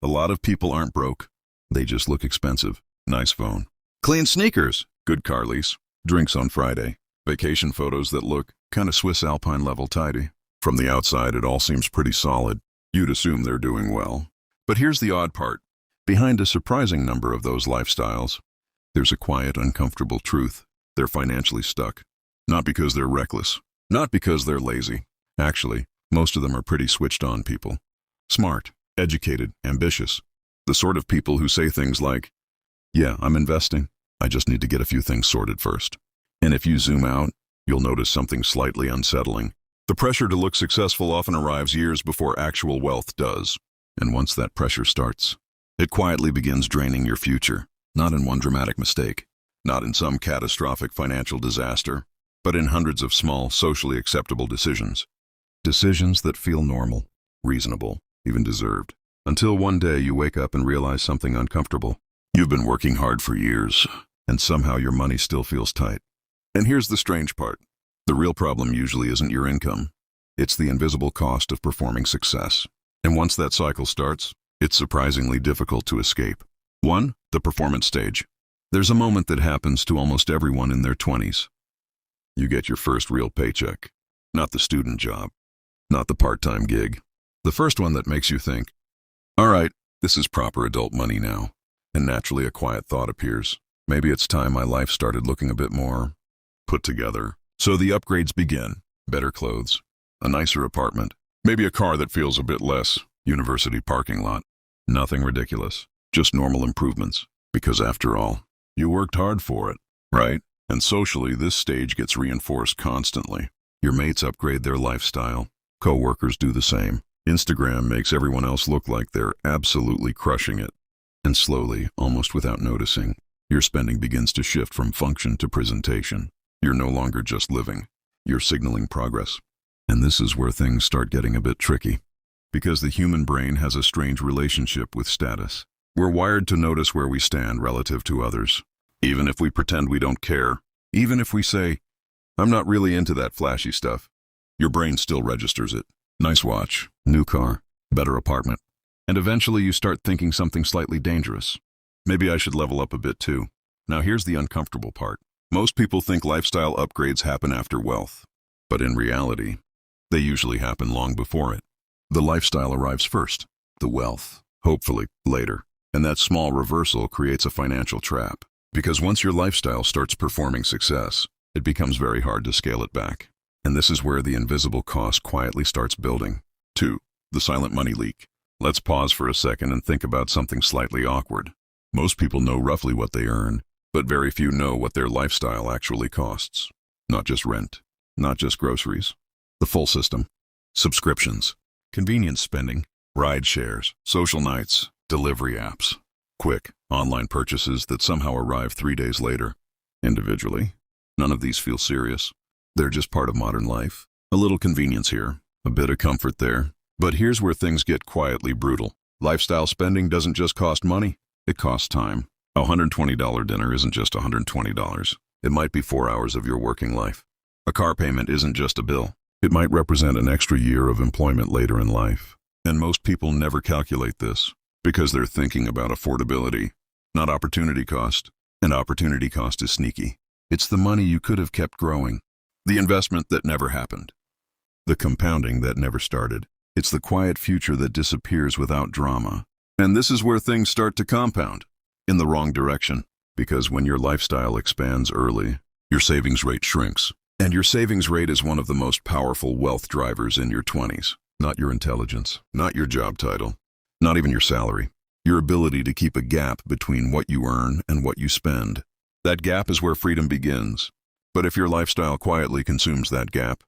A lot of people aren't broke. They just look expensive. Nice phone. Clean sneakers. Good car lease. Drinks on Friday. Vacation photos that look kind of Swiss Alpine level tidy. From the outside, it all seems pretty solid. You'd assume they're doing well. But here's the odd part. Behind a surprising number of those lifestyles, there's a quiet, uncomfortable truth. They're financially stuck. Not because they're reckless. Not because they're lazy. Actually, most of them are pretty switched-on people. Smart, educated, ambitious. The sort of people who say things like, "Yeah, I'm investing. I just need to get a few things sorted first." And if you zoom out, you'll notice something slightly unsettling. The pressure to look successful often arrives years before actual wealth does. And once that pressure starts, it quietly begins draining your future. Not in one dramatic mistake, not in some catastrophic financial disaster, but in hundreds of small, socially acceptable decisions. Decisions that feel normal, reasonable, even deserved. Until one day you wake up and realize something uncomfortable. You've been working hard for years, and somehow your money still feels tight. And here's the strange part. The real problem usually isn't your income. It's the invisible cost of performing success. And once that cycle starts, it's surprisingly difficult to escape. 1. The performance stage. There's a moment that happens to almost everyone in their 20s. You get your first real paycheck. Not the student job. Not the part-time gig. The first one that makes you think, all right, this is proper adult money now. And naturally a quiet thought appears. Maybe it's time my life started looking a bit more put together. So the upgrades begin. Better clothes. A nicer apartment. Maybe a car that feels a bit less university parking lot. Nothing ridiculous. Just normal improvements. Because after all, you worked hard for it, right? And socially, this stage gets reinforced constantly. Your mates upgrade their lifestyle. Co-workers do the same. Instagram makes everyone else look like they're absolutely crushing it. And slowly, almost without noticing, your spending begins to shift from function to presentation. You're no longer just living. You're signaling progress. And this is where things start getting a bit tricky. Because the human brain has a strange relationship with status. We're wired to notice where we stand relative to others. Even if we pretend we don't care. Even if we say, I'm not really into that flashy stuff. Your brain still registers it. Nice watch, new car, better apartment. And eventually you start thinking something slightly dangerous. Maybe I should level up a bit too. Now here's the uncomfortable part. Most people think lifestyle upgrades happen after wealth. But in reality, they usually happen long before it. The lifestyle arrives first. The wealth, hopefully, later. And that small reversal creates a financial trap. Because once your lifestyle starts performing success, it becomes very hard to scale it back. And this is where the invisible cost quietly starts building. 2. The silent money leak. Let's pause for a second and think about something slightly awkward. Most people know roughly what they earn, but very few know what their lifestyle actually costs. Not just rent, not just groceries. The full system. Subscriptions, convenience spending, ride shares, social nights, delivery apps, quick, online purchases that somehow arrive 3 days later. Individually, none of these feel serious. They're just part of modern life. A little convenience here, a bit of comfort there. But here's where things get quietly brutal. Lifestyle spending doesn't just cost money, it costs time. A $120 dinner isn't just $120. It might be 4 hours of your working life. A car payment isn't just a bill. It might represent an extra year of employment later in life. And most people never calculate this because they're thinking about affordability, not opportunity cost. And opportunity cost is sneaky. It's the money you could have kept growing. The investment that never happened. The compounding that never started. It's the quiet future that disappears without drama. And this is where things start to compound. In the wrong direction. Because when your lifestyle expands early, your savings rate shrinks. And your savings rate is one of the most powerful wealth drivers in your 20s. Not your intelligence, not your job title, not even your salary. Your ability to keep a gap between what you earn and what you spend. That gap is where freedom begins. But if your lifestyle quietly consumes that gap,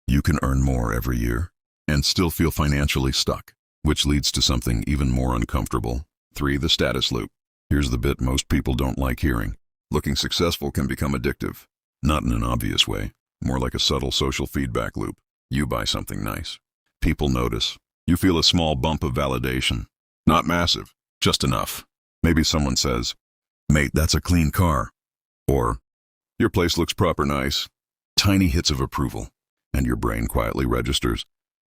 you can earn more every year and still feel financially stuck, which leads to something even more uncomfortable. 3. The status loop. Here's the bit most people don't like hearing. Looking successful can become addictive. Not in an obvious way, more like a subtle social feedback loop. You buy something nice. People notice. You feel a small bump of validation. Not massive, just enough. Maybe someone says, "Mate, that's a clean car." Or, "Your place looks proper nice." Tiny hits of approval. And your brain quietly registers.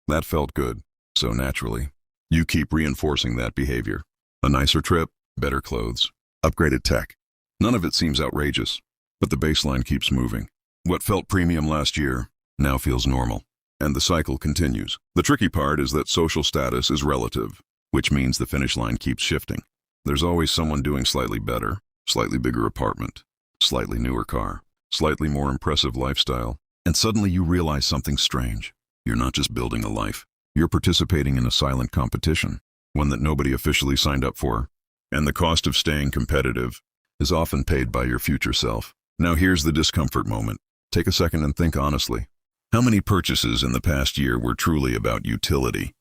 That felt good. So naturally, You keep reinforcing that behavior. A nicer trip, better clothes, upgraded tech. None of it seems outrageous, but the baseline keeps moving. What felt premium last year now feels normal, and the cycle continues. The tricky part is that social status is relative, which means the finish line keeps shifting. There's always someone doing slightly better, slightly bigger apartment, slightly newer car, slightly more impressive lifestyle, and suddenly you realize something strange. You're not just building a life. You're participating in a silent competition, one that nobody officially signed up for, and the cost of staying competitive is often paid by your future self. Now here's the discomfort moment. Take a second and think honestly. How many purchases in the past year were truly about utility?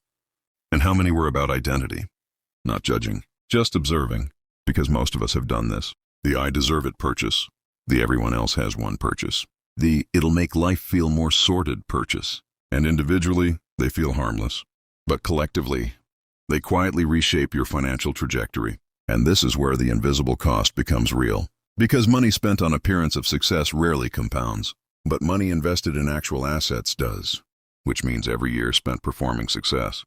And how many were about identity? Not judging, just observing, because most of us have done this. The I deserve it purchase, the everyone else has one purchase, the it'll make life feel more sorted purchase. And individually, they feel harmless. But collectively, they quietly reshape your financial trajectory. And this is where the invisible cost becomes real. Because money spent on appearance of success rarely compounds, but money invested in actual assets does, which means every year spent performing success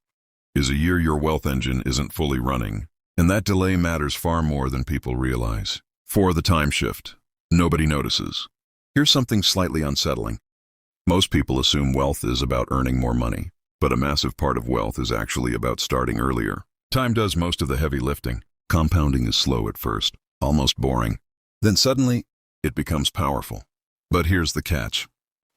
is a year your wealth engine isn't fully running, and that delay matters far more than people realize. For the time shift, nobody notices. Here's something slightly unsettling. Most people assume wealth is about earning more money, but a massive part of wealth is actually about starting earlier. Time does most of the heavy lifting. Compounding is slow at first, almost boring. Then suddenly, it becomes powerful. But here's the catch.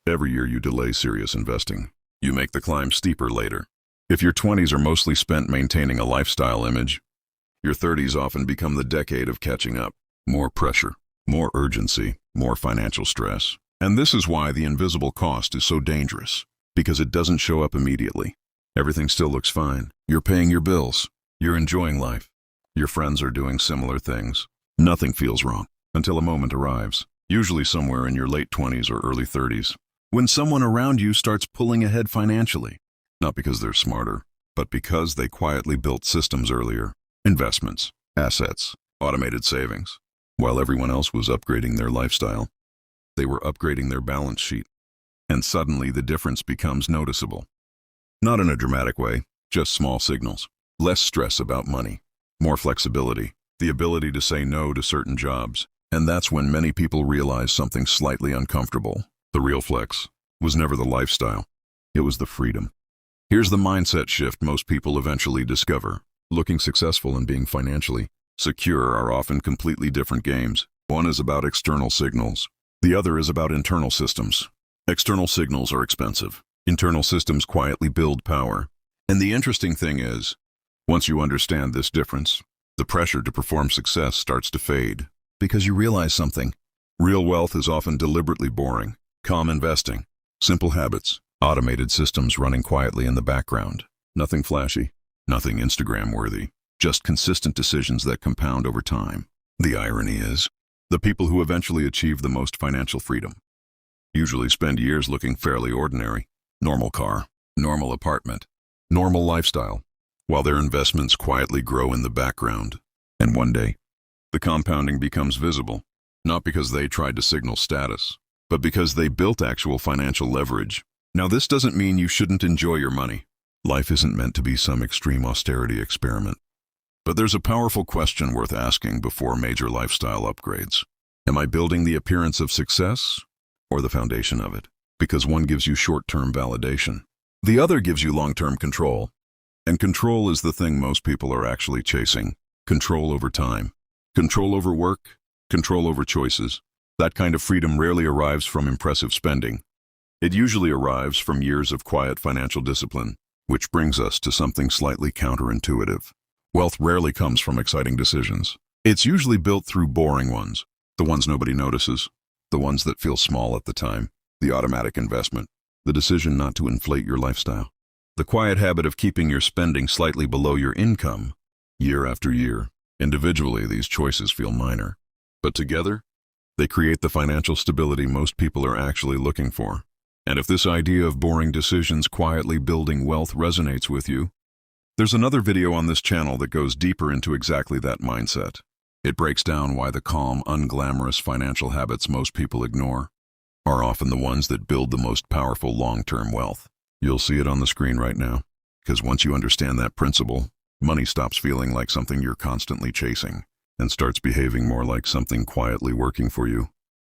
Every year you delay serious investing. You make the climb steeper later. If your 20s are mostly spent maintaining a lifestyle image, your 30s often become the decade of catching up. More pressure, more urgency, more financial stress. And this is why the invisible cost is so dangerous, because it doesn't show up immediately. Everything still looks fine. You're paying your bills. You're enjoying life. Your friends are doing similar things. Nothing feels wrong until a moment arrives, usually somewhere in your late 20s or early 30s, when someone around you starts pulling ahead financially. Not because they're smarter, but because they quietly built systems earlier. Investments, assets, automated savings. While everyone else was upgrading their lifestyle, they were upgrading their balance sheet. And suddenly the difference becomes noticeable. Not in a dramatic way, just small signals. Less stress about money, more flexibility, the ability to say no to certain jobs. And that's when many people realize something slightly uncomfortable. The real flex was never the lifestyle. It was the freedom. Here's the mindset shift most people eventually discover. Looking successful and being financially secure are often completely different games. One is about external signals. The other is about internal systems. External signals are expensive. Internal systems quietly build power. And the interesting thing is, once you understand this difference, the pressure to perform success starts to fade. Because you realize something. Real wealth is often deliberately boring. Calm investing, simple habits, automated systems running quietly in the background. Nothing flashy, nothing Instagram-worthy, just consistent decisions that compound over time. The irony is, the people who eventually achieve the most financial freedom usually spend years looking fairly ordinary. Normal car, normal apartment, normal lifestyle, while their investments quietly grow in the background. And one day, the compounding becomes visible, not because they tried to signal status, but because they built actual financial leverage. Now, this doesn't mean you shouldn't enjoy your money. Life isn't meant to be some extreme austerity experiment. But there's a powerful question worth asking before major lifestyle upgrades. Am I building the appearance of success or the foundation of it? Because one gives you short-term validation. The other gives you long-term control. And control is the thing most people are actually chasing. Control over time. Control over work. Control over choices. That kind of freedom rarely arrives from impressive spending. It usually arrives from years of quiet financial discipline, which brings us to something slightly counterintuitive. Wealth rarely comes from exciting decisions. It's usually built through boring ones, the ones nobody notices, the ones that feel small at the time, the automatic investment, the decision not to inflate your lifestyle, the quiet habit of keeping your spending slightly below your income, year after year. Individually, these choices feel minor, but together, they create the financial stability most people are actually looking for. And if this idea of boring decisions quietly building wealth resonates with you, there's another video on this channel that goes deeper into exactly that mindset. It breaks down why the calm, unglamorous financial habits most people ignore are often the ones that build the most powerful long-term wealth. You'll see it on the screen right now. Because once you understand that principle, money stops feeling like something you're constantly chasing and starts behaving more like something quietly working for you.